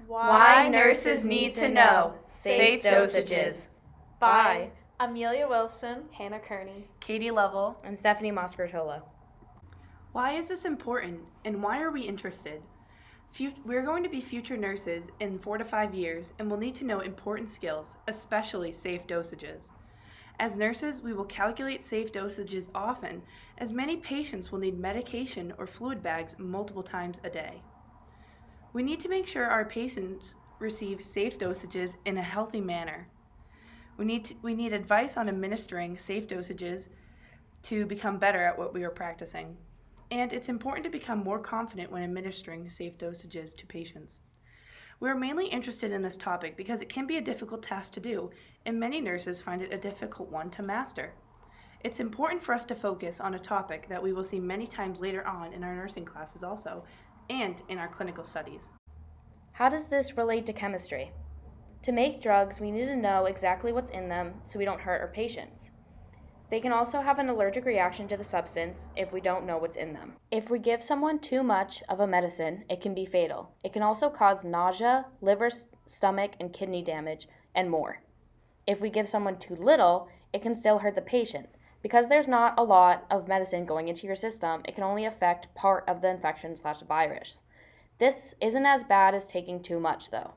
Why nurses need to know safe dosages by Amelia Wilson, Hannah Kearney, Katie Lovell, and Stephanie Moscartolo. Why is this important, and why are we interested? We're going to be future nurses in 4 to 5 years, and will need to know important skills, especially safe dosages. As nurses, we will calculate safe dosages often, as many patients will need medication or fluid bags multiple times a day. We need to make sure our patients receive safe dosages in a healthy manner. We need advice on administering safe dosages to become better at what we are practicing. And it's important to become more confident when administering safe dosages to patients. We are mainly interested in this topic because it can be a difficult task to do, and many nurses find it a difficult one to master. It's important for us to focus on a topic that we will see many times later on in our nursing classes also, and in our clinical studies. How does this relate to chemistry? To make drugs, we need to know exactly what's in them so we don't hurt our patients. They can also have an allergic reaction to the substance if we don't know what's in them. If we give someone too much of a medicine, it can be fatal. It can also cause nausea, liver, stomach, and kidney damage, and more. If we give someone too little, it can still hurt the patient. Because there's not a lot of medicine going into your system, it can only affect part of the infection/virus. This isn't as bad as taking too much, though.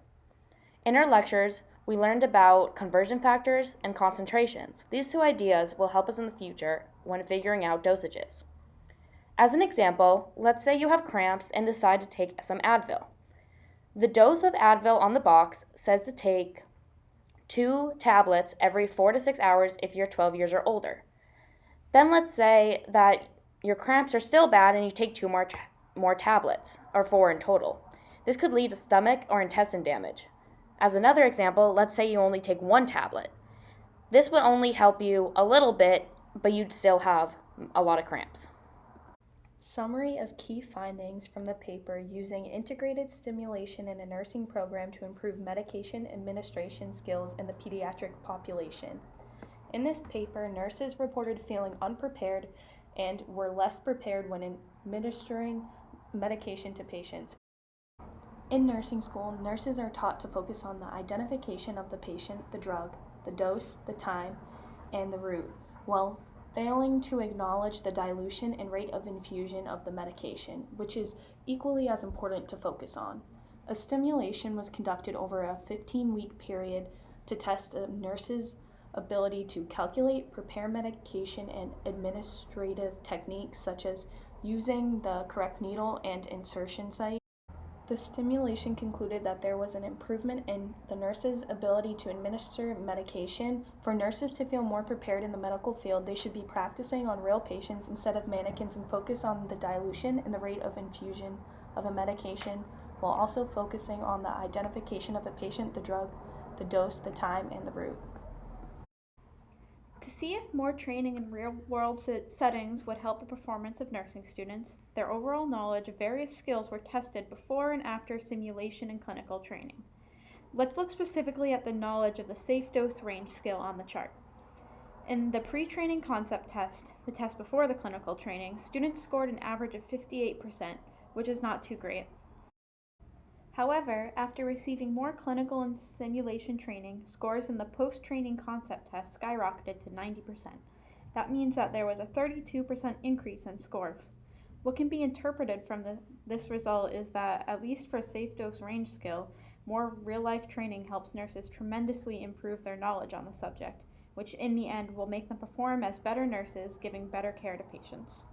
In our lectures, we learned about conversion factors and concentrations. These two ideas will help us in the future when figuring out dosages. As an example, let's say you have cramps and decide to take some Advil. The dose of Advil on the box says to take 2 tablets every 4 to 6 hours if you're 12 years or older. Then let's say that your cramps are still bad and you take 2 more tablets, or 4 in total. This could lead to stomach or intestine damage. As another example, let's say you only take 1 tablet. This would only help you a little bit, but you'd still have a lot of cramps. Summary of key findings from the paper using integrated stimulation in a nursing program to improve medication administration skills in the pediatric population. In this paper, nurses reported feeling unprepared and were less prepared when administering medication to patients. In nursing school, nurses are taught to focus on the identification of the patient, the drug, the dose, the time, and the route, while failing to acknowledge the dilution and rate of infusion of the medication, which is equally as important to focus on. A stimulation was conducted over a 15-week period to test a nurse's ability to calculate, prepare medication, and administrative techniques such as using the correct needle and insertion site. The stimulation concluded that there was an improvement in the nurse's ability to administer medication. For nurses to feel more prepared in the medical field, they should be practicing on real patients instead of mannequins and focus on the dilution and the rate of infusion of a medication, while also focusing on the identification of a patient, the drug, the dose, the time, and the route. To see if more training in real-world settings would help the performance of nursing students, their overall knowledge of various skills were tested before and after simulation and clinical training. Let's look specifically at the knowledge of the safe dose range skill on the chart. In the pre-training concept test, the test before the clinical training, students scored an average of 58%, which is not too great. However, after receiving more clinical and simulation training, scores in the post-training concept test skyrocketed to 90%. That means that there was a 32% increase in scores. What can be interpreted from this result is that, at least for safe dose range skill, more real-life training helps nurses tremendously improve their knowledge on the subject, which in the end will make them perform as better nurses, giving better care to patients.